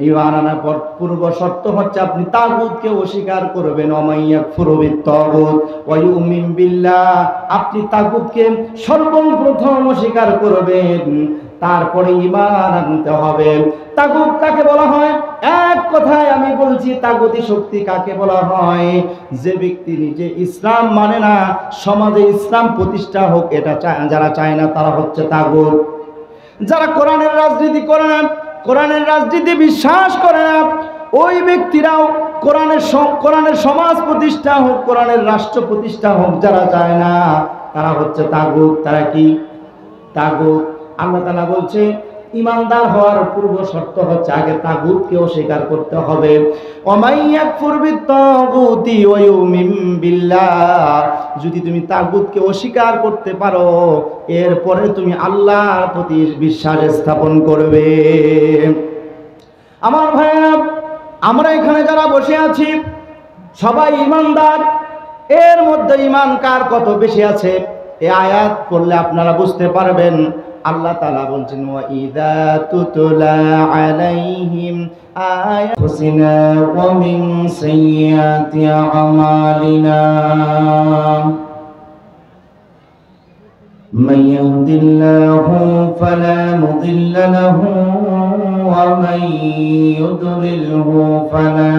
ঈমান আনার পর পূর্ব শর্ত হচ্ছে আপনি তাগুতকে অস্বীকার করবেন। ওয়ামাইয়াকফুরু বিত-তাগুত ওয়া ইউমিন বিল্লাহ, আপনি তাগুতকে সর্বপ্রথম অস্বীকার করবেন, তারপরে ঈমান আনতে হবে। তাগুত কাকে বলা হয়? এক কথায় আমি বলছি, তাগুতি শক্তি কাকে বলা হয়? যে ব্যক্তি নিজে ইসলাম মানে না, সমাজে ইসলাম প্রতিষ্ঠা হোক এটা যারা চায় না, তারা হচ্ছে তাগুত। যারা কোরআনের রাজনীতি করে না, কোরআনের রাজনীতি বিশ্বাস করে না, ওই ব্যক্তিরাও কোরআনের সমাজ প্রতিষ্ঠা হোক, কোরআনের রাষ্ট্র প্রতিষ্ঠা হোক যারা চায় না, তারা হচ্ছে তাগুত। তারা কি? তাগুত। আল্লাহ তাআলা বলছে ঈমানদার হওয়ার পূর্ব শর্ত হচ্ছে আগে তাগুতকে অস্বীকার করতে হবে। ওয়ামাইয়াকফুর বিত-তাগুতি ওয়া ইউমিন বিল্লাহ, যদি তুমি তাগুতকে অস্বীকার করতে পারো, এরপরে তুমি আল্লাহর প্রতি বিশ্বাস স্থাপন করবে। আমার ভাইরা, আমরা এখানে যারা বসে আছি সবাই ঈমানদার। এর মধ্যে ঈমান কার কত বেশি আছে এই আয়াত পড়লে আপনারা বুঝতে পারবেন। আল্লাহ তাআলা বলছেন ওয়া ইযা তুতলা আলাইহিম আয়াতুনা ওয়া মিন সাইয়্যাতি আমালিনা মান ইয়াহদিল্লাহু ফালা মুদিল্লা লাহু ওয়া মান ইউদ্লিলহু ফালা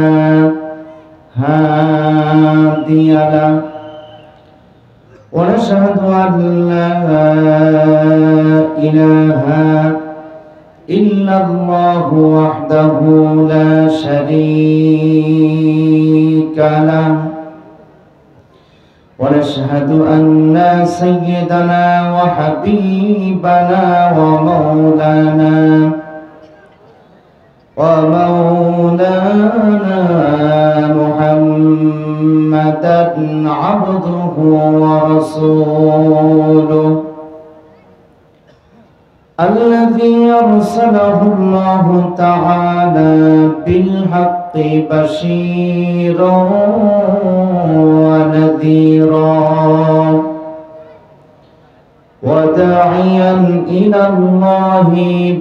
হাদিয়া লাহু ونشهد أن لا إله إلا الله وحده لا شريك له ونشهد أن سيدنا وحبيبنا ومولانا محمدا عبده ورسوله الذي أرسله الله تعالى بالحق بشيرا ونذيرا وداعيا إلى الله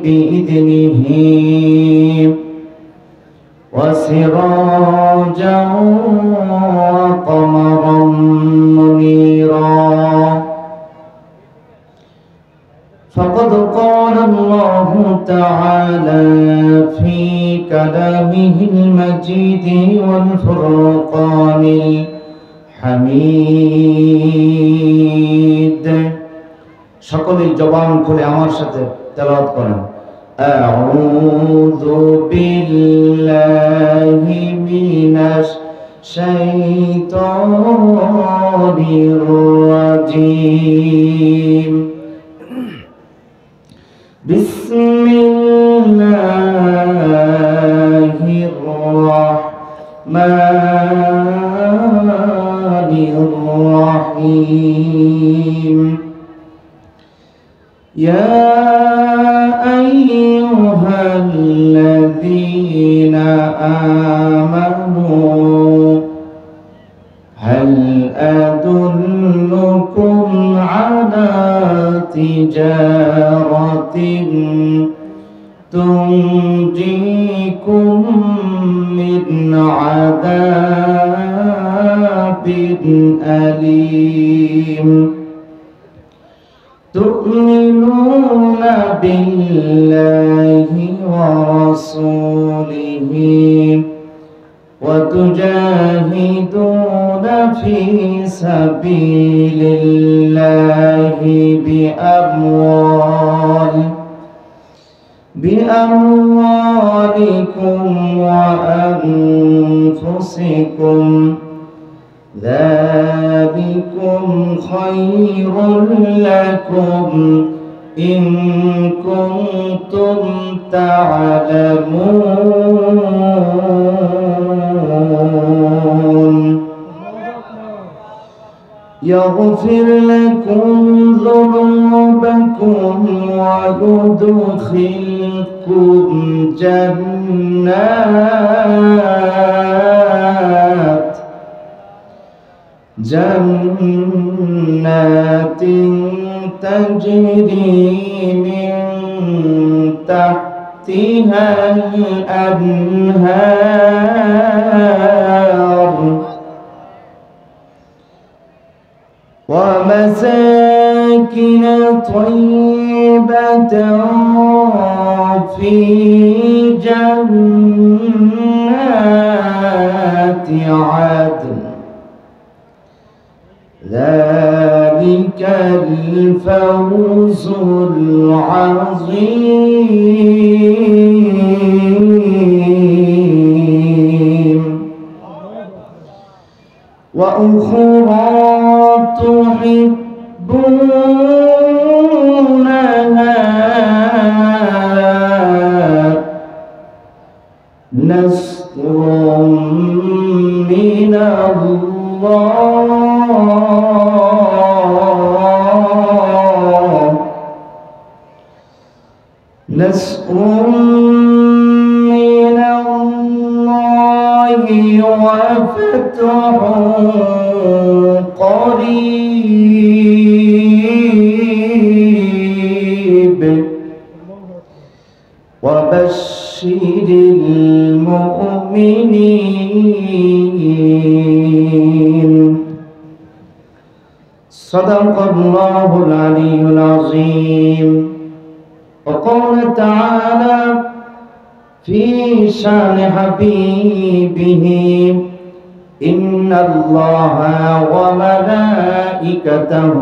بإذنه وسراجا وقمرا منيرا فقد قال الله تعالى في كلامه المجيد والفرقان الحميد সকলেই জবান খুলে আমার সাথে তেলাওয়াত করেন أعوذ بالله من الشيطان الرجيم بسم الله الرحمن الرحيم يا أيها الذين آمنوا هل أدلكم على تجارة تنجيكم من عذاب أليم تؤمنون بالله ورسوله وتجاهدون في سبيل الله بأموالكم وأنفسكم ذلكم خير لكم إن كنتم تعلمون يغفر لكم ذنوبكم ويدخلكم جنات تجري من تحتها الأنهار ومساكن طيبة في جنات عدن ذلك الفوز العظيم وأخرى تحبونها نصر من الله نصر من الله وفتح قريب وبشر المؤمنين صدق الله العلي العظيم وقال تعالى في شان حبيبه إن الله وملائكته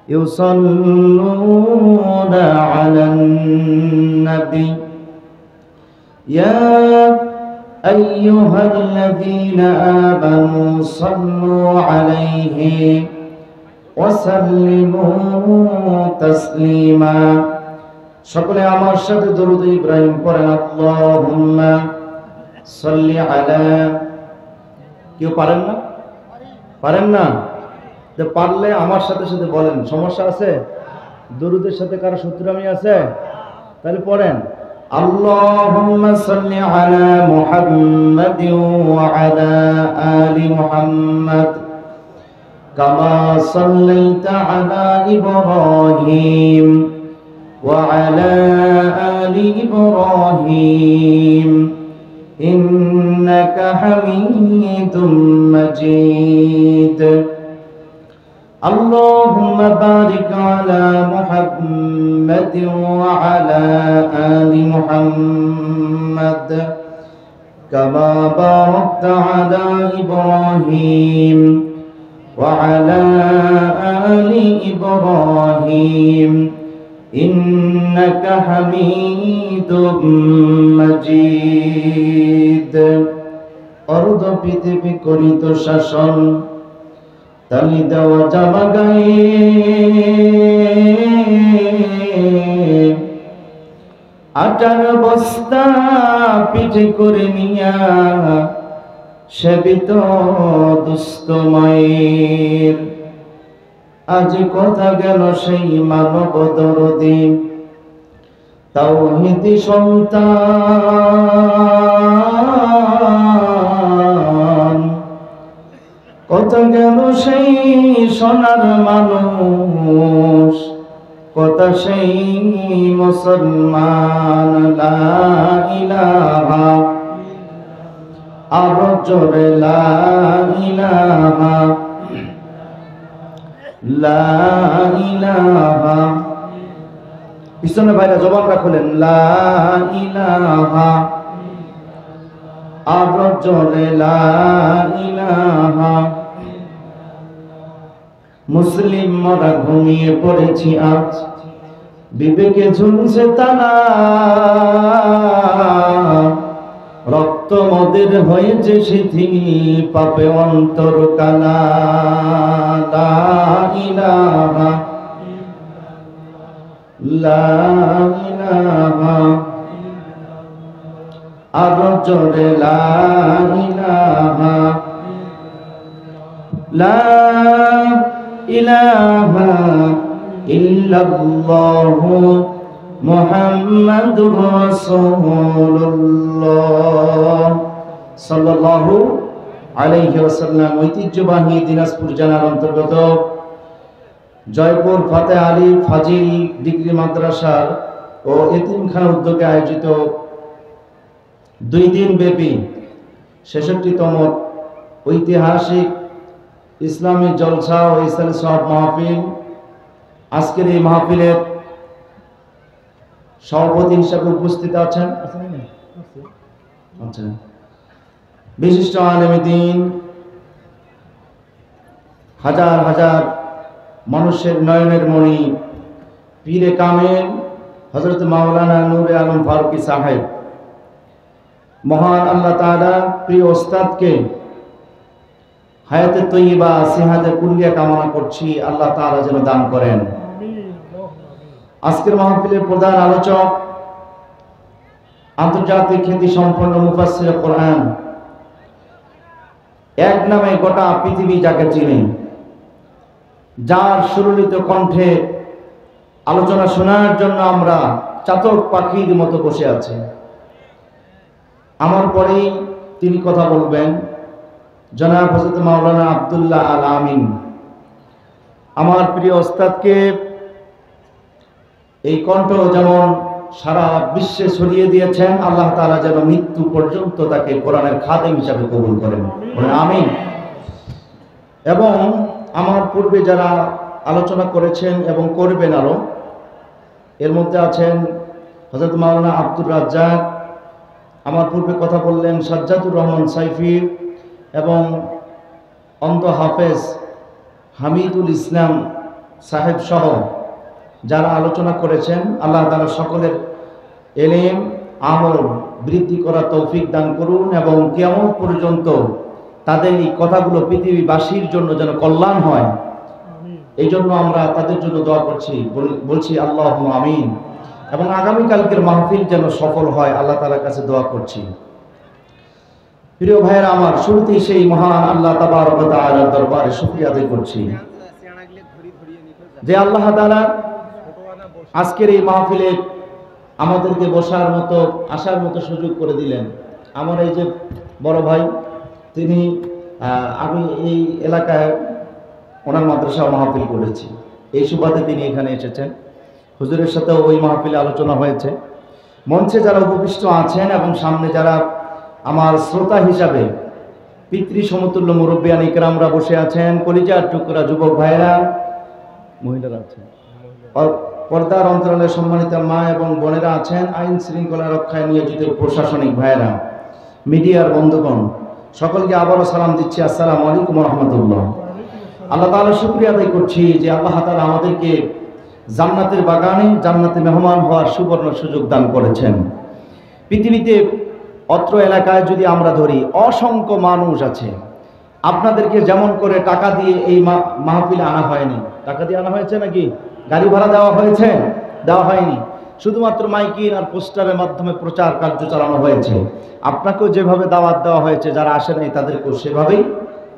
يصلون على النبي يا أيها الذين آمنوا صلوا عليه وسلموا تسليما সকলে আমার সাথে দরুদ ইব্রাহিম পড়েন আল্লাহুম্মা সাল্লি আলা কেউ পারেন না যে পারলে আমার সাথে সাথে বলেন সমস্যা আছে দরুদের সাথে কারো শত্রুমি আছে তাহলে পড়েন আল্লাহুম্মা সাল্লি আলা মুহাম্মাদিন ওয়া আলা আলি মুহাম্মাদ কামা সাল্লাইতা আলা ইব্রাহিম وعلى آل إبراهيم إنك حميد مجيد اللهم بارك على محمد وعلى آل محمد كما باركت على إبراهيم وعلى آل إبراهيم إنك حميد مجيد অর্ধ পৃথিবী করিত শাসন তালি দেওয়া জামা গায়ে আটার বস্তা পিঠে করে নিয়া সেবিত দুস্থ মায়ের আজ কথা গেল সেই মানব দরদি তাওহীদি সন্তান কথা গেল সেই সোনার মানুষ কথা সেই মুসলমান লা ইলাহা আর জোরে লা ইলাহা লা ইলাহা পিছনে ভাইরা জবানটা খুলেন লা ইলাহা আর জোরে লা ইলাহা মুসলিম মরা ঘুমিয়ে পড়েছি আজ বিবেকে ঝুলছে তালা রক্ত মদের হয়েছে শিথিল পাপে অন্তর কালা লা ইলাহা লা ইলাহা আর জোরে লা ইলাহা লা ইলাহা ইল্লাল্লাহু মুহাম্মাদুর রাসূলুল্লাহ সাল্লাল্লাহু আলাইহি ওয়াসাল্লাম। ঐতিহ্যবাহী দিনাজপুর জেলার অন্তর্গত জয়পুর ফাতে আলী ফাজিল ডিগ্রি মাদ্রাসার ও এতিমখানা উদ্যোগে আয়োজিত 2 দিন ব্যাপী 66তম ঐতিহাসিক ইসলামী জলসা ও ইসলামী সওয়াব মাহফিল, আজকের এই মাহফিলের সভাপতি হিসেবে উপস্থিত আছেন আচ্ছা বিশিষ্ট আলেম দ্বীন, হাজার হাজার মানুষের নয়নের মণি, পীরে কামেল হযরত মাওলানা নূরে আলম ফারুকী সাহেব। মহান আল্লাহ তাআলা প্রিয় ওস্তাদকে হায়াতে তৈয়বা সিহাতে কুল্লিয়া কামনা করছি, আল্লাহ তাআলা যেন দান করেন। আজকের মাহফিলের প্রধান আলোচক আন্তর্জাতিক খ্যাতি সম্পন্ন মুফাসসির কোরআন, এক নামে গোটা পৃথিবী যাকে চিনে, যার সুললিত কণ্ঠে আলোচনা শোনার জন্য আমরা চাতক পাখির মতো বসে আছি। আমার পরেই তিনি কথা বলবেন জনাব হযরত মাওলানা আব্দুল্লাহ আল আমিন। আমার প্রিয় ওস্তাদকে এই কণ্ঠ যেমন সারা বিশ্বে ছড়িয়ে দিয়েছেন, আল্লাহ তাআলা যেন মৃত্যু পর্যন্ত তাকে কোরআনের খাদেম হিসাবে কবুল করেন, বলেন আমিন। এবং আমার পূর্বে যারা আলোচনা করেছেন এবং করবেন আরো, এর মধ্যে আছেন হযরত মাওলানা আব্দুর রাজ্জাক, আমার পূর্বে কথা বললেন সাজ্জাদুর রহমান সাইফি এবং অন্ত হাফেজ হামিদুল ইসলাম সাহেব সহ যারা আলোচনা করেছেন, আল্লাহ তাআলা সকলের ইলম আমল বৃদ্ধি করা তৌফিক দান করুন এবং কিয়ামত পর্যন্ত তাদের এই কথাগুলো পৃথিবীবাসীর জন্য যেন কল্যাণ হয়, এই জন্য আমরা তাদের জন্য দোয়া করছি, বলছি আল্লাহুম্মা আমিন। এবং আগামীকালকের মাহফিল যেন সফল হয়, আল্লাহ তাআলার কাছে দোয়া করছি। প্রিয় ভাইয়েরা আমার, শুরুতেই সেই মহান আল্লাহ তাবারক ওয়া তাআলার দরবারে শুকরিয়া আদায় করছি যে আল্লাহ তাআলা আজকের এই মাহফিলে আমাদেরকে বসার মতো আসার মতো সুযোগ করে দিলেন। আমার এই যে বড় ভাই, তিনি আমি এই এলাকায় ওনার মাদ্রাসা মাহফিল করেছি, এই সুবাদে তিনি এখানে এসেছেন। হুজুরের সাথে ওই মাহফিলে আলোচনা হয়েছে। মঞ্চে যারা উপবিষ্ট আছেন এবং সামনে যারা আমার শ্রোতা হিসাবে পিতৃ সমতুল্য মুরব্বিয়ান ইকরামরা বসে আছেন, কলিজার টুকরা যুবক ভাইরা, মহিলারা আছেন, পর্দার অন্তরালে সম্মানিত মা এবং বোনেরা আছেন, আইন শৃঙ্খলা রক্ষায় নিয়োজিত প্রশাসনিক ভাইরা, মিডিয়ার বন্ধুগণ, সকলকে আবারও সালাম দিচ্ছি, আসসালামু আলাইকুম ওয়া রাহমাতুল্লাহ। আল্লাহ তাআলা শুকরিয়া আদায় করছি যে আল্লাহ তাআলা আমাদেরকে জান্নাতের বাগানে জান্নাতে মেহমান হওয়ার সুবর্ণ সুযোগ দান করেছেন। পৃথিবীতে অত্র এলাকায় যদি আমরা ধরি, অসংখ্য মানুষ আছে। আপনাদেরকে যেমন করে টাকা দিয়ে এই মাহফিলে আনা হয়নি, টাকা দিয়ে আনা হয়েছে নাকি? গাড়ি ভাড়া দেওয়া হয়েছে? দেওয়া হয়নি। শুধুমাত্র মাইকিং আর পোস্টারের মাধ্যমে প্রচার কার্য চালানো হয়েছে। আপনাকেও যেভাবে দাওয়াত দেওয়া হয়েছে, যারা আসে নাই তাদেরকেও সেভাবেই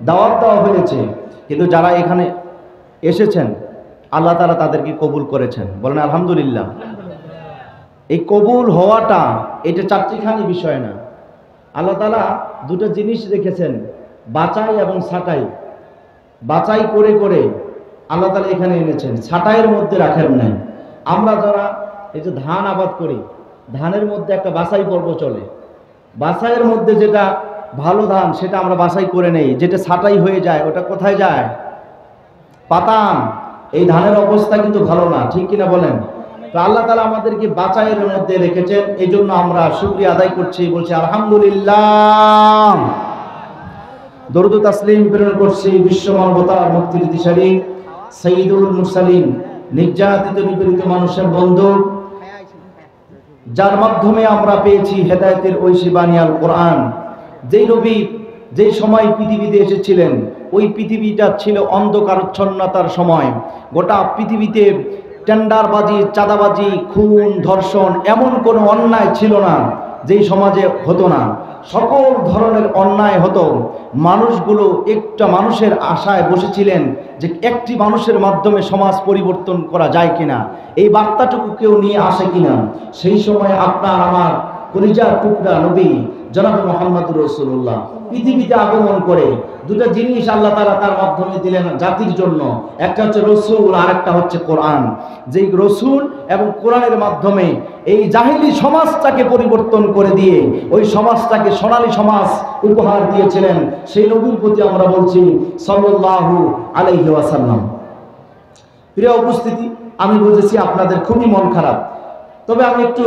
দাওয়াত দেওয়া হয়েছে। কিন্তু যারা এখানে এসেছেন, আল্লাহ তাআলা তাদেরকে কবুল করেছেন, বলেন আলহামদুলিল্লাহ। এই কবুল হওয়াটা এটা চারটিখানি বিষয় না। আল্লাহ তাআলা দুটো জিনিস রেখেছেন, বাছাই এবং ছাঁটাই। বাছাই করে করে আল্লাহ তাআলা এখানে এনেছেন, ছাঁটাইয়ের মধ্যে রাখেন নাই। আমরা যারা এই যে ধান আবাদ করি, ধানের মধ্যে একটা বাছাই পর্ব চলে। বাছাইয়ের মধ্যে যেটা ভালো ধান সেটা আমরা বাছাই করে নেই, যেটা ছাঁটাই হয়ে যায় ওটা কোথায় যায়? পাতাম। এই ধানের অবস্থা কিন্তু ভালো না, ঠিক কিনা বলেন? তো আল্লাহ তাআলা আমাদেরকে বাছাইয়ের মধ্যে রেখেছেন, এই জন্য আমরা শুকরিয়া আদায় করছি, বলছি আলহামদুলিল্লাহ। দরুদ ও তাসলিম প্রেরণ করছি বিশ্ব মানবতার মুক্তির দিশারি সাইয়্যিদুল মুরসালিন, নির্যাতিত নিপীড়িত মানুষের বন্ধু, যার মাধ্যমে আমরা পেয়েছি হেদায়েতের ঐশী বাণী আল কোরআন। যেই নবী যেই সময় পৃথিবীতে এসেছিলেন, ওই পৃথিবীটা ছিল অন্ধকারচ্ছন্নতার সময়। গোটা পৃথিবীতে টেন্ডারবাজি, চাঁদাবাজি, খুন, ধর্ষণ এমন কোনো অন্যায় ছিল না যেই সমাজে হতো না। সকল ধরনের অন্যায় হতো। মানুষগুলো একটা মানুষের আশায় বসেছিলেন যে একটি মানুষের মাধ্যমে সমাজ পরিবর্তন করা যায় কিনা, এই বার্তাটুকু কেউ নিয়ে আসে কিনা। সেই সময় আপনার আমার কলিজার টুকরা নবী জনাব মুহাম্মদুর রাসূলুল্লাহ পৃথিবীতে আগমন করে দুটো জিনিস আল্লাহ তাআলা তার মাধ্যমে দিলেন জাতির জন্য। একটা হচ্ছে রসুল আর একটা হচ্ছে কোরআন। যেই রসুল এবং কোরআনের মাধ্যমে এই জাহিলি সমাজটাকে পরিবর্তন করে দিয়ে ওই সমাজটাকে সোনালী সমাজ উপহার দিয়েছিলেন, সেই নবীর প্রতি আমরা বলছি সাল্লাল্লাহু আলাইহি ওয়াসাল্লাম। প্রিয় উপস্থিতি, আমি বুঝেছি আপনাদের খুবই মন খারাপ, তবে আমি একটু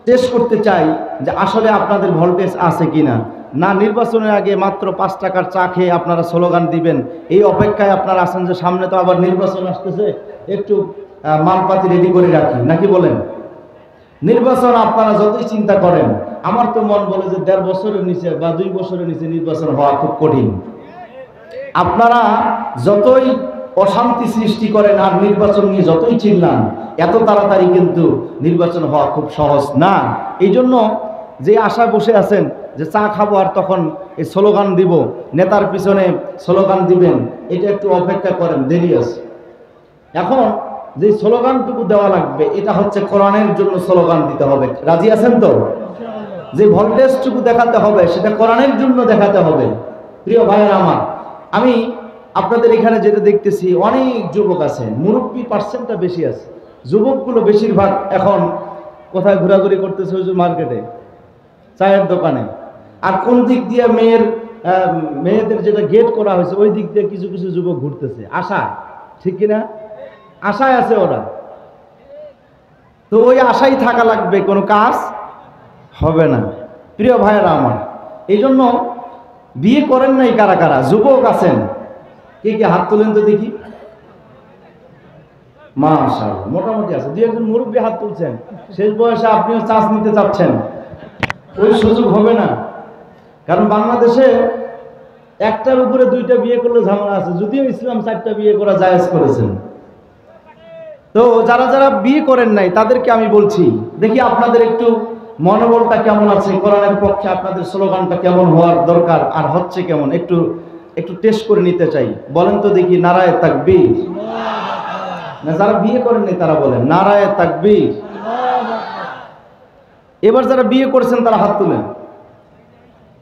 টেস্ট করতে চাই যে আসলে আপনাদের ভোল্টেজ আছে কিনা। না নির্বাচনের আগে মাত্র 5 টাকার চা খেয়ে আপনারা স্লোগান দিবেন, এই অপেক্ষায় আপনারা আছেন যে সামনে তো আবার নির্বাচন আসতেছে, একটু মালপাতি রেডি করে রাখি, নাকি বলেন? নির্বাচন আপনারা যতই চিন্তা করেন, আমার তো মন বলে যে 1.5 বছরের নিচে বা 2 বছরের নিচে নির্বাচন হওয়া খুব কঠিন। আপনারা যতই অশান্তি সৃষ্টি করেন আর নির্বাচন নিয়ে যতই চিল্লান, এত তাড়াতাড়ি কিন্তু নির্বাচন হওয়া খুব সহজ না। এই জন্য যে আশায় বসে আছেন যে চা খাবো আর তখন এই স্লোগান দিব, নেতার পিছনে স্লোগান দিবেন, এটা একটু অপেক্ষা করেন, দেরি আছে। এখন যে স্লোগানটুকু দেওয়া লাগবে এটা হচ্ছে কোরআনের জন্য স্লোগান দিতে হবে, রাজি আছেন তো? যে ভোল্টেজটুকু দেখাতে হবে সেটা কোরআনের জন্য দেখাতে হবে। প্রিয় ভাইয়েরা আমার, আমি আপনাদের এখানে যেটা দেখতেছি অনেক যুবক আছে, মুরব্বী পার্সেন্টটা বেশি আছে। যুবকগুলো বেশিরভাগ এখন কোথায় ঘোরাঘুরি করতেছে? ওই যে মার্কেটে, চায়ের দোকানে। আর কোন দিক দিয়ে মেয়েদের যেটা গেট করা হয়েছে ওই দিক দিয়ে কিছু কিছু যুবক ঘুরতেছে, আশা, ঠিক কিনা? আশায় আছে ওরা। তো ওই আশাই থাকা লাগবে, কোনো কাজ হবে না। প্রিয় ভাইয়েরা আমার, এই জন্য বিয়ে করেন নাই কারা কারা? যুবক আছেন, কে কে হাত তোলেন তো দেখি। মাশাআল্লাহ, মোটামুটি আছে। 2-1 মুরব্বী হাত তুলছেন। শেষ বয়সে আপনিও চান্স নিতে চাচ্ছেন, ওই সুযোগ হবে না। কারণ বাংলাদেশে একটার উপরে 2টা বিয়ে করলে ঝামেলা আছে, যদিও ইসলাম 4টা বিয়ে করা জায়েজ করেছেন। তো যারা যারা বিয়ে করেন নাই তাদেরকে আমি বলছি, দেখি আপনাদের একটু মনোবলটা কেমন আছে, কোরআনের পক্ষে আপনাদের স্লোগানটা কেমন হওয়ার দরকার আর হচ্ছে কেমন, একটু টেস্ট করে নিতে চাই। বলেন তো দেখি, নারায়ে তাকবীর। না, যারা বিয়ে করেন নাই তারা বলেন নারায়ে তাকবীর। এবার যারা বিয়ে করেছেন তারা হাত তুলেন,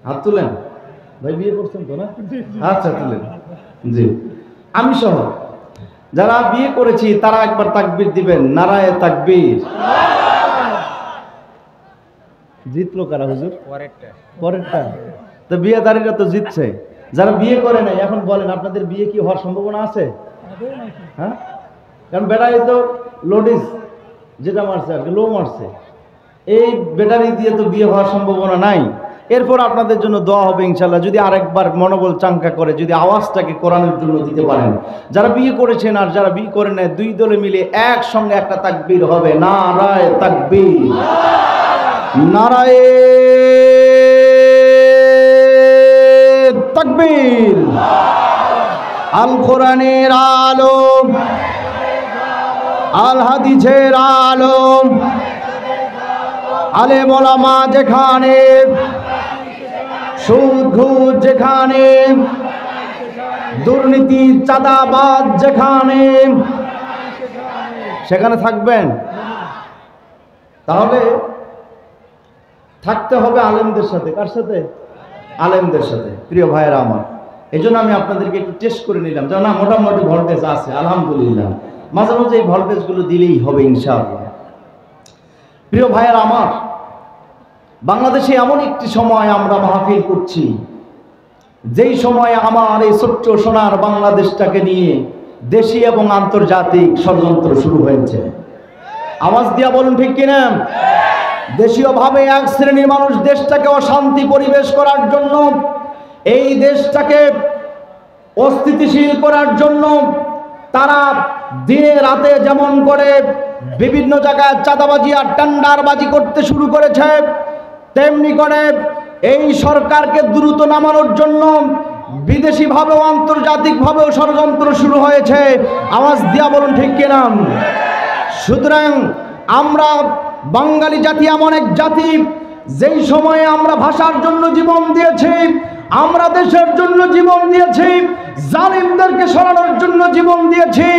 হাত তুলেন। ভাই বিয়ে করছেন তো না? আচ্ছা, তুলেন। জি, আমি সহ যারা বিয়ে করেছি তারা একবার তাকবীর দিবেন, নারায়ে তাকবীর। জিতলো কারা হুজুর? পরেরটা তো বিয়েদারীরা তো জিতছে। যারা বিয়ে করে নাই এখন বলেন, আপনাদের বিয়ে কি হওয়ার সম্ভাবনা আছে? হ্যাঁ, কারণ ব্যাটারি তো লোডিস যেটা মারছে আর কি, লো মারছে, এই ব্যাটারি দিয়ে তো বিয়ে হওয়ার সম্ভাবনা নাই। এরপর আপনাদের জন্য দোয়া হবে ইনশাল্লাহ, যদি আরেকবার মনোবল চাঙ্কা করে যদি আওয়াজটাকে কোরআনের জন্য দিতে পারেন। যারা বিয়ে করেছেন আর যারা বিয়ে করেন নাই, 2 দলে মিলে একসঙ্গে একটা তাকবীর হবে, নারায়ে তাকবীর, নারায়ে তাকবীর। আল কোরআনের আলো, আল হাদিসের আলো, আলেম ওলামা যেখানে, সুদ ঘুষ যেখানে, দুর্নীতি চাঁদাবাদ যেখানে, সেখানে থাকবেন। তাহলে থাকতে হবে আলেমদের সাথে। কার সাথে? আলেমদের সাথে। প্রিয় ভাইয়েরা আমার, এই জন্য আমি আপনাদেরকে একটু টেস্ট করে নিলাম, যে না মোটামুটি ভোল্টেজ আছে, আলহামদুলিল্লাহ। মাঝে মাঝে এই ভোল্টেজগুলো দিলেই হবে ইনশাআল্লাহ। প্রিয় ভাইয়েরা আমার, বাংলাদেশে এমন একটি সময় আমরা মাহফিল করছি, যেই সময়ে আমার এই ছোট্ট সোনার বাংলাদেশটাকে নিয়ে দেশি এবং আন্তর্জাতিক ষড়যন্ত্র শুরু হয়েছে। আওয়াজ দিয়া বলুন, ঠিক কিনা? দেশীয়ভাবে এক শ্রেণীর মানুষ দেশটাকে অশান্তি পরিবেশ করার জন্য, এই দেশটাকে অস্থিতিশীল করার জন্য তারা দিনে রাতে যেমন করে বিভিন্ন জায়গায় চাঁদাবাজি আর টেন্ডারবাজি করতে শুরু করেছে, তেমনি করে এই সরকারকে দ্রুত নামানোর জন্য বিদেশিভাবেও আন্তর্জাতিকভাবেও ষড়যন্ত্র শুরু হয়েছে। আওয়াজ দিয়া বলুন, ঠিক কিনা? সুতরাং আমরা বাঙালি জাতি এমন এক জাতি, যেই সময়ে আমরা ভাষার জন্য জীবন দিয়েছি, আমরা দেশের জন্য জীবন দিয়েছি, জালিমদেরকে সরানোর জন্য জীবন দিয়েছি।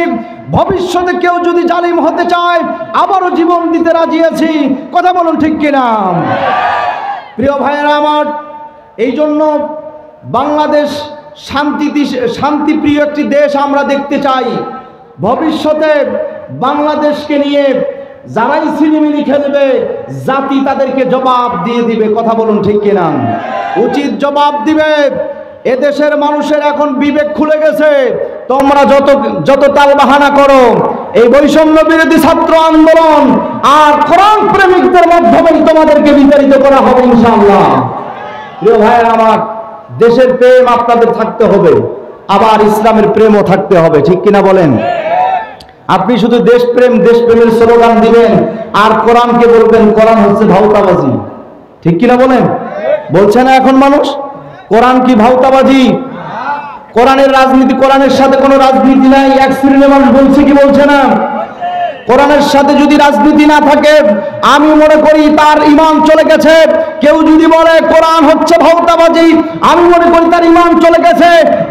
ভবিষ্যতে কেউ যদি জালিম হতে চায় আবারও জীবন দিতে রাজি আছি। কথা বলুন ঠিক কিনা? প্রিয় ভাইয়েরা আমার, এই জন্য বাংলাদেশ শান্তিপ্রিয় একটি দেশ আমরা দেখতে চাই। ভবিষ্যতে বাংলাদেশকে নিয়ে যারাই ছিনিমিনি খেলবে জাতি তাদেরকে জবাব দিয়ে দিবে। কথা বলুন ঠিক কিনা? উচিত জবাব দিবে। এদেশের মানুষের এখন বিবেক খুলে গেছে। তোমরা যত তালবাহানা করো, এই বৈষম্য বিরোধী ছাত্র আন্দোলন আর কোরআন প্রেমিকদের মাধ্যমেই তোমাদেরকে বিতাড়িত করা হবে ইনশাআল্লাহ। প্রিয় ভাইয়েরা আমার, দেশের প্রেম আপনাদের থাকতে হবে, আবার ইসলামের প্রেমও থাকতে হবে। ঠিক কিনা বলেন? আপনি শুধু দেশপ্রেমের স্লোগান দিবেন আর কোরআনকে বলবেন কোরআন হচ্ছে ভাউতাবাজি। ঠিক কিনা বলেন? বলছে না এখন মানুষ কোরআন কি ভাউতাবাজি? কোরআনের রাজনীতি, কোরআনের সাথে কোনো রাজনীতি নাই, এক শ্রেণীর মানুষ বলছে কি বলছে না? কোরআনের সাথে যদি রাজনীতি না থাকে আমি মনে করি তার ঈমান চলে গেছে। কেউ যদি বলে কোরআন হচ্ছে ভাউতাবাজি, আমি মনে করি তার ঈমান চলে গেছে।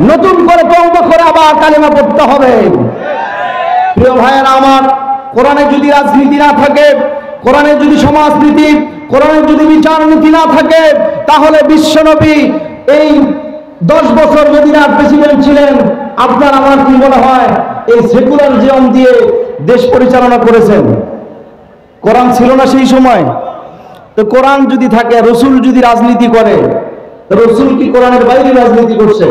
নতুন করে তওবা করে আবার কালেমা পড়তে হবে। প্রিয় ভাইয়েরা আমার, কোরআনে যদি রাজনীতি না থাকে, কোরআনে যদি সমাজনীতি, কোরআনে যদি বিচার নীতি না থাকে, তাহলে বিশ্বনবী এই 10 বছর মদিনার প্রেসিডেন্ট ছিলেন। আপনার আমার কি মনে হয় এই সেকুলার জীবন দিয়ে দেশ পরিচালনা করেছেন? কোরআন ছিল না সেই সময়। তো কোরআন যদি থাকে, রসুল যদি রাজনীতি করে, রসুল কি কোরআনের বাইরে রাজনীতি করছে?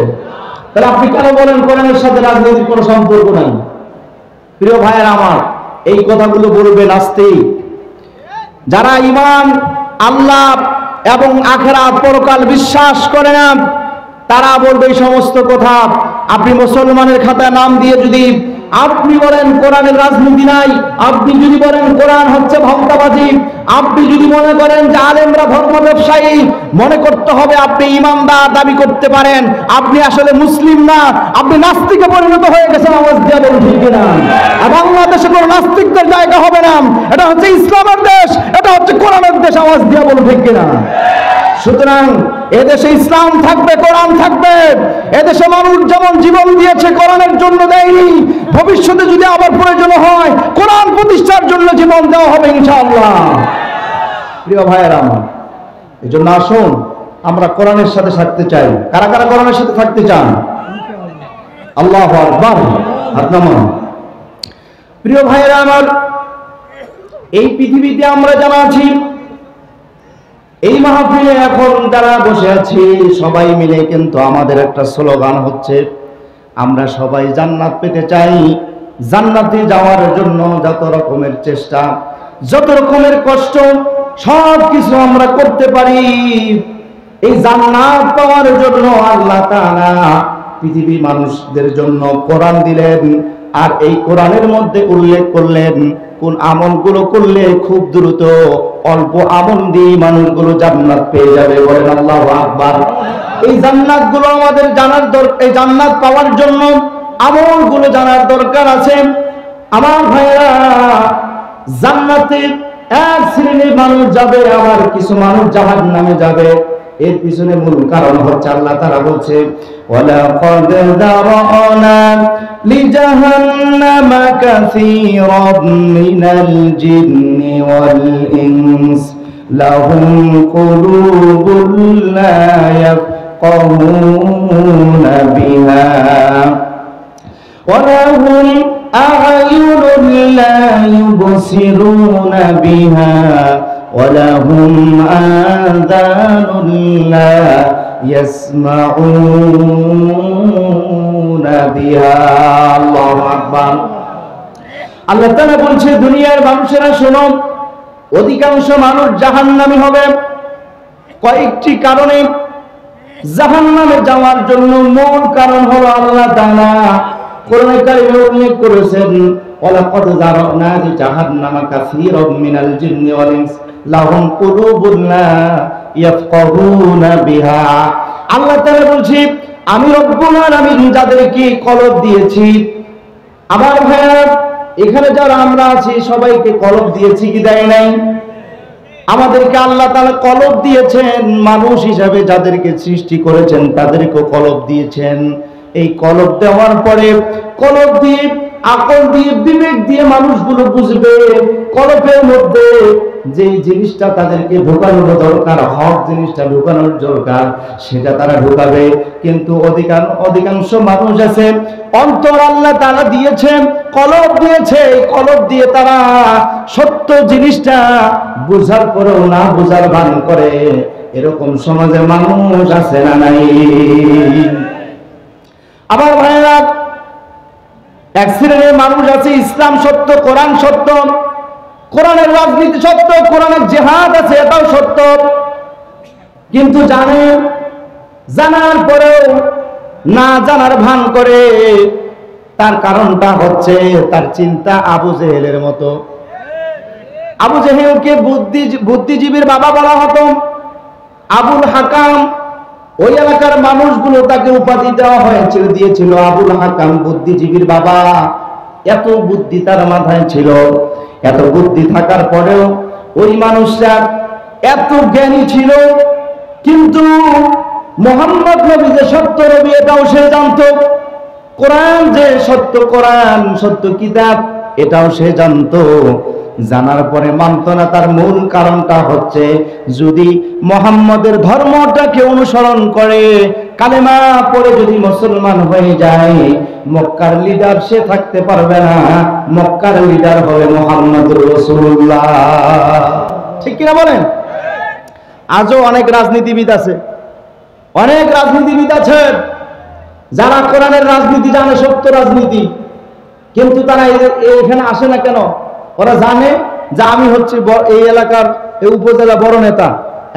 তাহলে আপনি কেন বলেন কোরআনের সাথে রাজনীতির কোনো সম্পর্ক নাই? প্রিয় ভাইয়েরা আমার, এই কথাগুলো বলবে নাস্তিক। যারা ঈমান, আল্লাহ এবং আখিরাত পরকাল বিশ্বাস করে না, তারা বলবে এই সমস্ত কথা। আপনি মুসলমানের খাতায় নাম দিয়ে যদি আপনি বলেন কোরআনের রাজনীতি নাই, আপনি যদি বলেন কোরআন হচ্ছে ভাউতাবাজি, আপনি যদি মনে করেন যে আলেমরা ধর্ম ব্যবসায়ী, মনে করতে হবে আপনি ঈমানদার দাবি করতে পারেন, আপনি আসলে মুসলিম না, আপনি নাস্তিকে পরিণত হয়ে গেছেন। আওয়াজ দিয়ে বলুন ঠিক কিনা? বাংলাদেশে কোনো নাস্তিকদের জায়গা হবে না। এটা হচ্ছে ইসলামের দেশ, এটা হচ্ছে কোরআনের দেশ। আওয়াজ দিয়ে বলুন ঠিক কিনা? সুতরাং এদেশে ইসলাম থাকবে, কোরআন থাকবে। এদেশে মানুষ যেমন জীবন দিয়েছে কোরআনের জন্য দেয়নি, ভবিষ্যতে যদি আবার প্রয়োজন হয় কোরআন প্রতিষ্ঠার জন্য জীবন দেওয়া হবে ইনশাআল্লাহ। প্রিয় ভাইয়েরা আমার, এই জন্য আসুন আমরা কোরআনের সাথে থাকতে চাই। কারা কারা কোরআনের সাথে থাকতে চান? আল্লাহু আকবার। হাত নামান। প্রিয় ভাইয়েরা আমার, এই পৃথিবীতে আমরা যারা আছি, এই মাহফিলে এখন যারা বসে আছি, সবাই মিলে কিন্তু আমাদের একটা স্লোগান হচ্ছে আমরা সবাই জান্নাত পেতে চাই। জান্নাতে যাওয়ার জন্য যত রকমের চেষ্টা, যত রকমের কষ্ট, সব কিছু আমরা করতে পারি। এই জান্নাত পাওয়ার জন্য আল্লাহ তাআলা পৃথিবীর মানুষদের জন্য কোরআন দিলেন। আর এই কোরআনের মধ্যে উল্লেখ করলেন কোন আমলগুলো করলে খুব দ্রুত অল্প আমল দিয়ে মানুষগুলো জান্নাত পেয়ে যাবে। বলেন আল্লাহু আকবার। এই জান্নাতগুলো আমাদের জানার দরকার। এই জান্নাত পাওয়ার জন্য আমলগুলো জানার দরকার আছে। আমার ভাইরা, জান্নাতে এক শ্রেণীর মানুষ যাবে, আবার কিছু মানুষ জাহান্নামে যাবে। এর পিছনে মূল কারণ হচ্ছে আল্লাহ তাআলা বলছে ওয়ালাকাদ দারানা লিজাহান্নামা কাসীরাম মিনাল জিন্নি ওয়াল ইনস লাহুম কুলুবুন লা ইয়াফকাহুনা বিহা ওয়া লাহুম আ'য়ুনুন লা ইউবসিরুনা বিহা وَلَهُمْ آذَانٌ لَا يَسْمَعُونَ بِهَا। আল্লাহু আকবার। আল্লাহ তাআলা বলছে দুনিয়ার মানুষেরা শোনো, অধিকাংশ মানুষ জাহান্নামী হবে। কয়েকটি কারণে জাহান্নামে যাওয়ার জন্য মূল কারণ হলো আল্লাহ তাআলা কোরআনে কারিমে উল্লেখ করেছেন ওয়ালাকাদ যারানা লিজাহান্নামা কাসীরাম মিনাল জিন্নি ওয়াল ইনস লাহুম কুলুবুন লা ইয়াফকাহুনা বিহা। আল্লাহ তাআলা বলছে আমি রব্বুল আলামিন যাদেরকে কলব দিয়েছি। আমার ভাইরা, এখানে যারা আমরা আছি সবাইকে কলব দিয়েছি কি দেয় নাই? আমাদেরকে আল্লাহ তাআলা কলব দিয়েছেন। মানুষ হিসাবে যাদেরকে সৃষ্টি করেছেন তাদেরকে কলব দিয়েছেন। এই কলব দেওয়ার পরে কলব দিয়ে, আকল দিয়ে, বিবেক দিয়ে মানুষগুলো বুঝবে কলবের মধ্যে যে জিনিসটা তাদেরকে ঢোকানোর দরকার, হক জিনিসটা ঢোকানোর দরকার, সেটা তারা ঢোকাবে। কিন্তু অধিকাংশ মানুষ আছে, অন্তর আল্লাহ তাআলা দিয়েছেন, কলব দিয়েছে, কলব দিয়ে তারা সত্য জিনিসটা বুঝার পরেও না বুঝার ভান করে। এরকম সমাজে মানুষ আছে না নাই? আবার ভাইরা, এক শ্রেণীর মানুষ আছে, ইসলাম সত্য, কোরআন সত্য, কোরআনের রাজনীতি সত্য, কোরআনের জিহাদ আছে, এটাও সত্য, কিন্তু জানার পরেও না জানার ভান করে। তার কারণটা হচ্ছে তার চিন্তা আবু জেহেলের মতো। আবু জেহেলকে বুদ্ধিজীবীর বাবা বলা হতো, আবুল হাকাম। ওই এলাকার মানুষগুলো তাকে উপাধি দেওয়া হয়েছিল, দিয়েছিল আবুল হাকাম, বুদ্ধিজীবীর বাবা। এত বুদ্ধি তার মাথায় ছিল। এত বুদ্ধি থাকার পরেও ওই মানুষটা এত জ্ঞানী ছিল, কিন্তু মুহাম্মদ নবী যে সত্য নবী এটাও সে জানতো, কোরআন যে সত্য, কোরআন সত্য কিতাব এটাও সে জানতো। জানার পরে মানত না। তার মূল কারণটা হচ্ছে, যদি মুহাম্মদের ধর্মটাকে অনুসরণ করে, কালেমা পড়ে যদি মুসলমান হয়ে যায়, মক্কার লিডার সে থাকতে পারবে না, মক্কার লিডার হবে মুহাম্মদুর রাসূলুল্লাহ। ঠিক কিনা বলেন? আজও অনেক রাজনীতিবিদ আছে, অনেক রাজনীতিবিদ আছে যারা কোরআনের রাজনীতি জানে, সত্য রাজনীতি, কিন্তু তারা এখানে আসে না কেন? ওরা জানে যে আমি হচ্ছে এই এলাকার, এই উপজেলা বড় নেতা,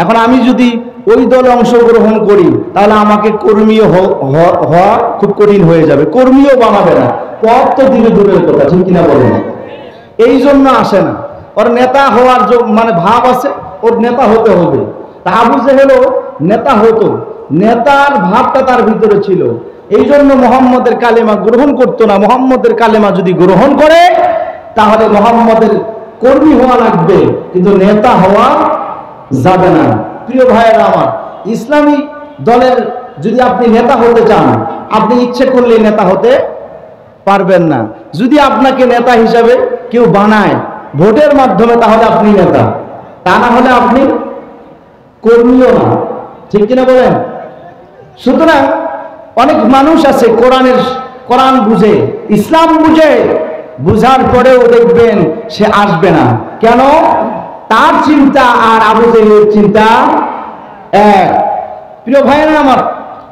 এখন আমি যদি ওই দলে অংশগ্রহণ করি তাহলে আমাকে কর্মীও হওয়া খুব কঠিন হয়ে যাবে, কর্মীও বানাবে না, পদ তো দিবে দূরের কথা। ঠিক কিনা বলেন? এই জন্য আসে না। ওর নেতা হওয়ার মানে ভাব আছে, ওর নেতা হতে হবে। তা আবু জেহেলও নেতা হতো, নেতার ভাবটা তার ভিতরে ছিল। এই জন্য মুহাম্মদের কালেমা গ্রহণ করতো না। মুহাম্মদের কালেমা যদি গ্রহণ করে তাহলে মুহাম্মদের কর্মী হওয়া লাগবে, কিন্তু নেতা হওয়া যাবে না। প্রিয় ভাইয়েরা আমার, ইসলামী দলের যদি আপনি নেতা হতে চান, আপনি ইচ্ছে করলে নেতা হতে পারবেন না। যদি আপনাকে নেতা হিসাবে কেউ বানায় ভোটের মাধ্যমে, তাহলে আপনি নেতা, তা না হলে আপনি কর্মীও না। ঠিক কিনা বলেন? সুতরাং অনেক মানুষ আছে কোরআন বুঝে, ইসলাম বুঝে, বুঝার পরেও দেখবেন সে আসবে না। কেন? তার চিন্তা আর আবু জেহেলের চিন্তা এক। প্রিয় ভাইয়েরা আমার,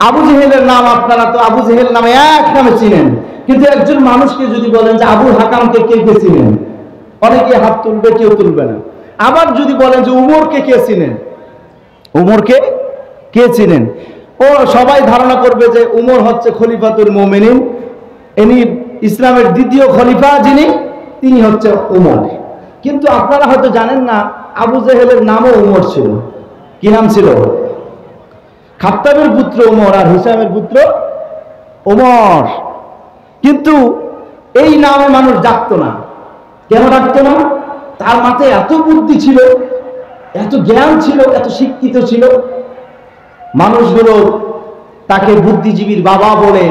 আবু জেহেলের নাম আপনারা তো আবু জেহেল নামে এক নামে চিনেন, কিন্তু একজন মানুষকে যদি বলেন যে আবুল হাকামকে কে কে চিনেন, অনেকে হাত তুলবে, কেউ তুলবে না। আবার যদি বলেন যে উমরকে কে চিনেন, উমরকে কে চিনেন, ও সবাই ধারণা করবে যে উমর হচ্ছে খলিফাতুল মুমিনিন, ইনি ইসলামের দ্বিতীয় খলিফা যিনি, তিনি হচ্ছে উমর। কিন্তু আপনারা হয়তো জানেন না, আবু জেহেলের নামও উমর ছিল। কি নাম ছিল? খাত্তাবের পুত্র উমর আর হিসামের পুত্র উমর। কিন্তু এই নামে মানুষ ডাকতো না। কেন ডাকতো না? তার মাথায় এত বুদ্ধি ছিল, এত জ্ঞান ছিল, এত শিক্ষিত ছিল, মানুষগুলো তাকে বুদ্ধিজীবীর বাবা বলে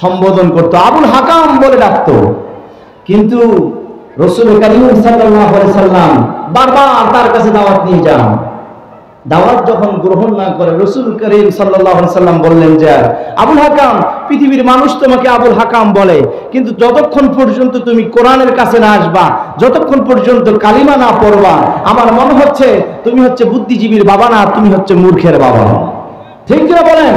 সম্বোধন করত, আবুল হাকাম বলে ডাকতো। কিন্তু রাসূল কারীম সাল্লাল্লাহু আলাইহি সাল্লাম বারবার তার কাছে দাওয়াত নিয়ে যান। দাওয়াত যখন গ্রহণ না করে, রাসূল কারীম সাল্লাল্লাহু আলাইহি সাল্লাম বললেন যে আবুল হাকাম, পৃথিবীর মানুষ তোমাকে আবুল হাকাম বলে, কিন্তু যতক্ষণ পর্যন্ত তুমি কোরআনের কাছে না আসবা, যতক্ষণ পর্যন্ত কালিমা না পড়বা, আমার মনে হচ্ছে তুমি হচ্ছে বুদ্ধিজীবীর বাবা না, তুমি হচ্ছে মূর্খের বাবা। ঠিক কিনা বলেন?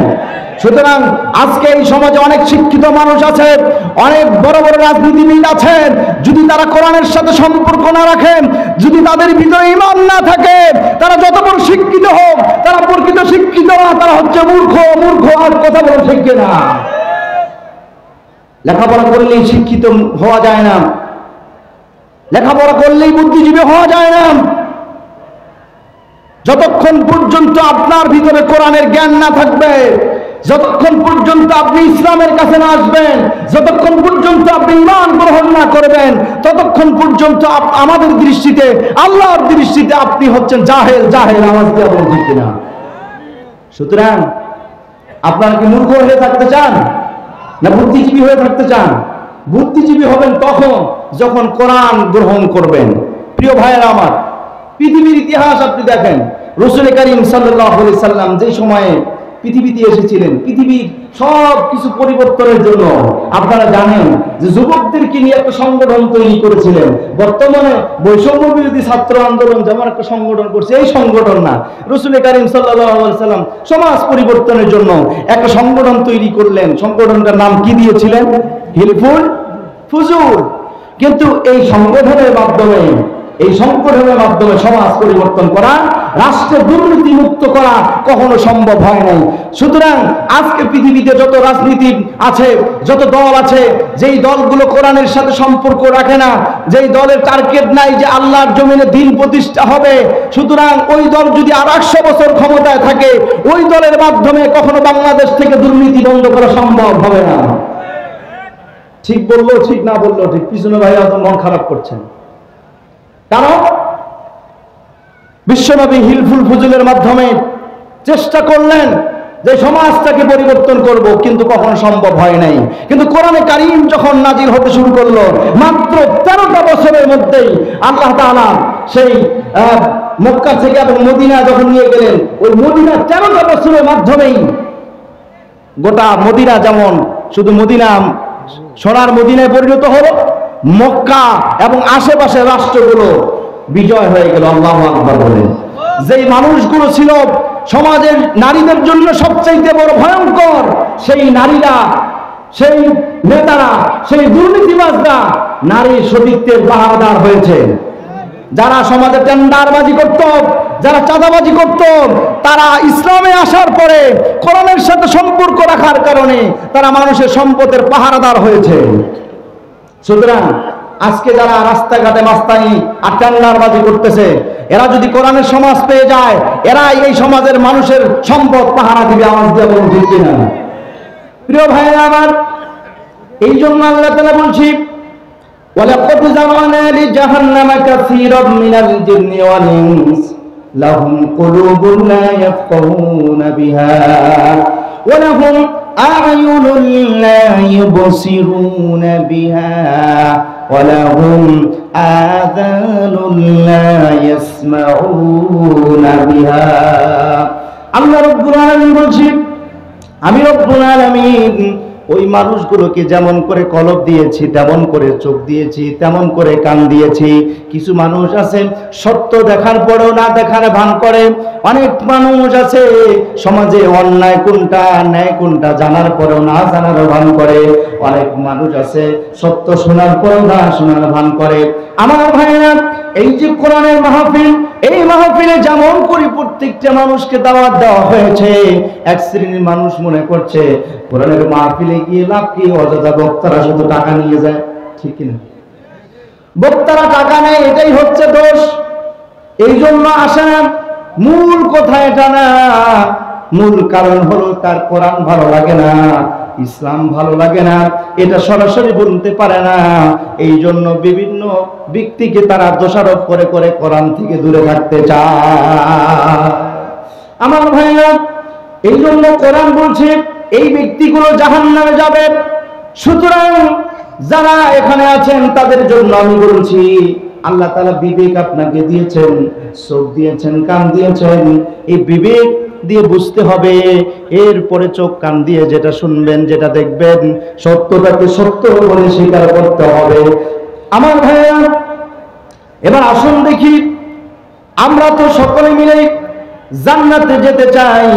সুতরাং আজকে এই সমাজে অনেক শিক্ষিত মানুষ আছে, অনেক বড় বড় রাজনীতিবিদ আছেন, যদি তারা কোরআনের সাথে সম্পর্ক না রাখেন, যদি তাদের ভিতরে ঈমান না থাকে, তারা যত বড় শিক্ষিত হোক, তারা প্রকৃত শিক্ষিত না, তারা হচ্ছে মূর্খ। আর কথা বলে ঠিক না। লেখাপড়া করলেই শিক্ষিত হওয়া যায় না, লেখাপড়া করলেই বুদ্ধিজীবী হওয়া যায় না। যতক্ষণ পর্যন্ত আপনার ভিতরে কোরআনের জ্ঞান না থাকবে, যতক্ষণ পর্যন্ত আপনি ইসলামের কাছে না আসবেন, যতক্ষণ পর্যন্ত আপনি ঈমান গ্রহণ না করবেন, ততক্ষণ পর্যন্ত আমাদের দৃষ্টিতে, আল্লাহর দৃষ্টিতে আপনি হচ্ছেন জাহেল। আওয়াজ দিয়ে বলেন ঠিক কিনা? সুতরাং আপনারা কি মূর্খ হয়ে থাকতে চান? না বুদ্ধিজীবী হয়ে থাকতে চান? বুদ্ধিজীবী হবেন তখন যখন কোরআন গ্রহণ করবেন। প্রিয় ভাইয়েরা আমার, পৃথিবীর ইতিহাস আপনি দেখেন, রাসূল করিম সাল্লাল্লাহু আলাইহি সাল্লাম যে সময়ে পৃথিবীতে এসেছিলেন, পৃথিবীর সব কিছু পরিবর্তনের জন্য আপনারা জানেন যে যুবকদেরকে নিয়ে একটা সংগঠন তৈরি করেছিলেন। বর্তমানে বৈষম্য বিরোধী ছাত্র আন্দোলন যেমন একটা সংগঠন করছে, এই সংগঠন না, রাসূল করিম সাল্লাল্লাহু আলাইহি সাল্লাম সমাজ পরিবর্তনের জন্য একটা সংগঠন তৈরি করলেন। সংগঠনটার নাম কি দিয়েছিলেন? হিলফুল ফুজুল। কিন্তু এই সংগঠনের মাধ্যমে সমাজ পরিবর্তন করা, রাষ্ট্র দুর্নীতি মুক্ত করা কখনো সম্ভব হয় নাই। সুতরাং আজকে পৃথিবীতে যত রাজনীতি আছে, যত দল আছে, যেই দলগুলো কোরআনের সাথে সম্পর্ক রাখে না, যেই দলের টার্গেট নাই যে আল্লাহর জমিনে দ্বীন প্রতিষ্ঠা হবে, সুতরাং ওই দল যদি আর 100 বছর ক্ষমতায় থাকে, ওই দলের মাধ্যমে কখনো বাংলাদেশ থেকে দুর্নীতি বন্ধ করা সম্ভব হবে না। ঠিক বললো ঠিক, না বললো ঠিক, পিছনে ভাই এত মন খারাপ করছেন। কারণ বিশ্বনবী হিলফুল ফুজুলের মাধ্যমে চেষ্টা করলেন যে সমাজটাকে পরিবর্তন করব, কিন্তু কখনো সম্ভব হয় নাই। কিন্তু কোরআনে কারীম যখন নাজিল হতে শুরু করলো, মাত্র 13টা বছরের মধ্যেই আল্লাহ তাআলা সেই মক্কা থেকে এবং মদিনা যখন নিয়ে গেলেন, ওই মদিনা 13টা বছরের মাধ্যমেই গোটা মদিনা, যেমন শুধু মদিনা সোনার মদিনায় পরিণত হলো, মক্কা এবং আশেপাশের রাষ্ট্রগুলো বিজয় হয়ে গেল। আল্লাহু আকবার বলেন। যেই মানুষগুলো ছিল সমাজের নারীদের জন্য সবচেয়ে বড় ভয়ঙ্কর, সেই নারীরা, সেই নেতারা, সেই দুর্নীতিবাজরা নারী সতীত্বের পাহারাদার হয়েছে। যারা সমাজে টেন্ডারবাজি করত, যারা চাঁদাবাজি করত, তারা ইসলামে আসার পরে কোরআনের সাথে সম্পর্ক রাখার কারণে তারা মানুষের সম্পদের পাহারাদার হয়েছে। সুতরাং আজকে যারা রাস্তাঘাটে মাস্তানি আর টেন্ডারবাজি করতেছে, এরা যদি কোরআনের সমাজ পেয়ে যায়, এরা এই সমাজের মানুষের সম্পদ পাহারা দিবে। আওয়াজ দিয়ে বলুন ঠিক কিনা? প্রিয় ভাইরা আমার, এই জন্য আল্লাহ তাআলা বলছি, ওয়ালাকাদ জারানা লিজাহান্নামা কাসীরাম মিনাল জিন্নি ওয়াল ইনস লাহুম কুলুবুন লা ইয়াফকাহুনা বিহা ওয়া লাহুম আ'য়ুনুন লা ইউবসিরুনা বিহা ওয়া লাহুম আযানুন লা ইয়াসমাউনা বিহা। আল্লাহ রাব্বুল আলামিন বলছেন, আমি রব্বুল আলামিন ওই মানুষগুলোকে যেমন করে কলব দিয়েছি, তেমন করে চোখ দিয়েছি, তেমন করে কান দিয়েছি। কিছু মানুষ আছে সত্য দেখার পরেও না দেখার ভান করে। অনেক মানুষ আছে সমাজে অন্যায় কোনটা ন্যায় কোনটা জানার পরেও না জানার ভান করে। অনেক মানুষ আছে সত্য শোনার পরেও না শোনার ভান করে। আমার ভাইরা, এই যে কোরআনের মাহফিল, এই মাহফিলে যেমন করে প্রত্যেকটা মানুষকে দাওয়াত দেওয়া হয়েছে, এক শ্রেণীর মানুষ মনে করছে কোরআনের মাহফিলে গিয়ে লাভ কি, অযথা বক্তারা শুধু টাকা নিয়ে যায়। ঠিক কিনা? বক্তারা টাকা নেয়, এটাই হচ্ছে দোষ, এই জন্য আসে না। মূল কথা এটা না, মূল কারণ হলো তার কোরআন ভালো লাগে না, ইসলাম ভালো লাগে না, এটা সরাসরি বলতে পারে না। এই জন্য বিভিন্ন ব্যক্তিকে তারা দোষারোপ করে করে কোরআন থেকে দূরে থাকতে চায়। আমার ভাইরা, এই জন্য কোরআন বলছে এই ব্যক্তিগুলো জাহান্নামে যাবে। সুতরাং যারা এখানে আছেন তাদের জন্য আমি বলছি, আল্লাহ তাআলা বিবেক আপনাকে দিয়েছেন, চোখ দিয়েছেন, কান দিয়েছেন, এই বিবেক দিয়ে বুঝতে হবে, এরপরে চোখ কান দিয়ে যেটা শুনবেন, যেটা দেখবেন, সত্যটাকে সত্য বলে স্বীকার করতে হবে। আমার ভাইয়া, এবার আসুন দেখি, আমরা তো সকলে মিলে জান্নাতে যেতে চাই।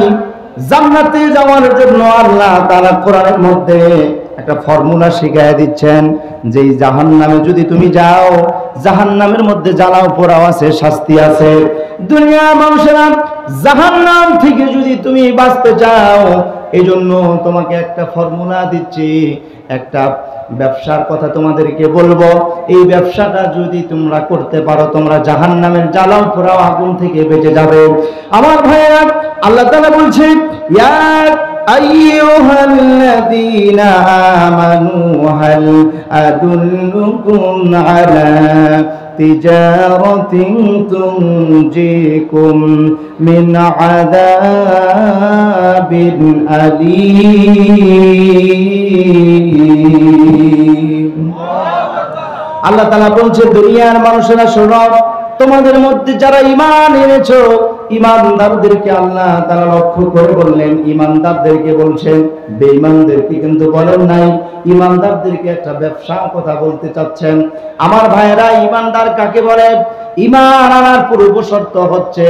জান্নাতে যাওয়ার জন্য আল্লাহ তাআলা কোরআনের মধ্যে একটা ফর্মুলা শিখিয়ে দিচ্ছেন, যে জাহান্নামে যদি তুমি যাও, জাহান্নামের মধ্যে জ্বালাও পোড়াও আছে, শাস্তি আছে। দুনিয়ার মানুষেরা জাহান্নাম থেকে যদি তুমি বাঁচতে চাও, এই জন্য তোমাকে একটা ফর্মুলা দিচ্ছি, একটা ব্যবসার কথা তোমাদেরকে বলবো। এই ব্যবসাটা যদি তোমরা করতে পারো, তোমরা জাহান্নামের জ্বালাও পোড়াও আগুন থেকে বেঁচে যাবে। আমার ভাইয়েরা, আল্লাহ তাআলা বলছে, ইয়া আইয়ুহাল্লাযীনা আমানু হাল আদুল্লুকুম আলা তিজারাতিন তুনজিকুম মিন আযাবিন আলীম। আল্লাহ তাআলা বলছে, দুনিয়ার মানুষেরা শোনো, তোমাদের মধ্যে যারা ঈমান এনেছো, ঈমানদারদেরকে আল্লাহ তাআলা লক্ষ্য করে বললেন, ঈমানদারদেরকে বলছেন, বেঈমানদেরকে কিন্তু বলেন নাই। ঈমানদারদেরকে একটা ব্যবসা কথা বলতে চাচ্ছেন। আমার ভাইয়েরা, ঈমানদার কাকে বলে? ঈমান আনার পূর্ব শর্ত হচ্ছে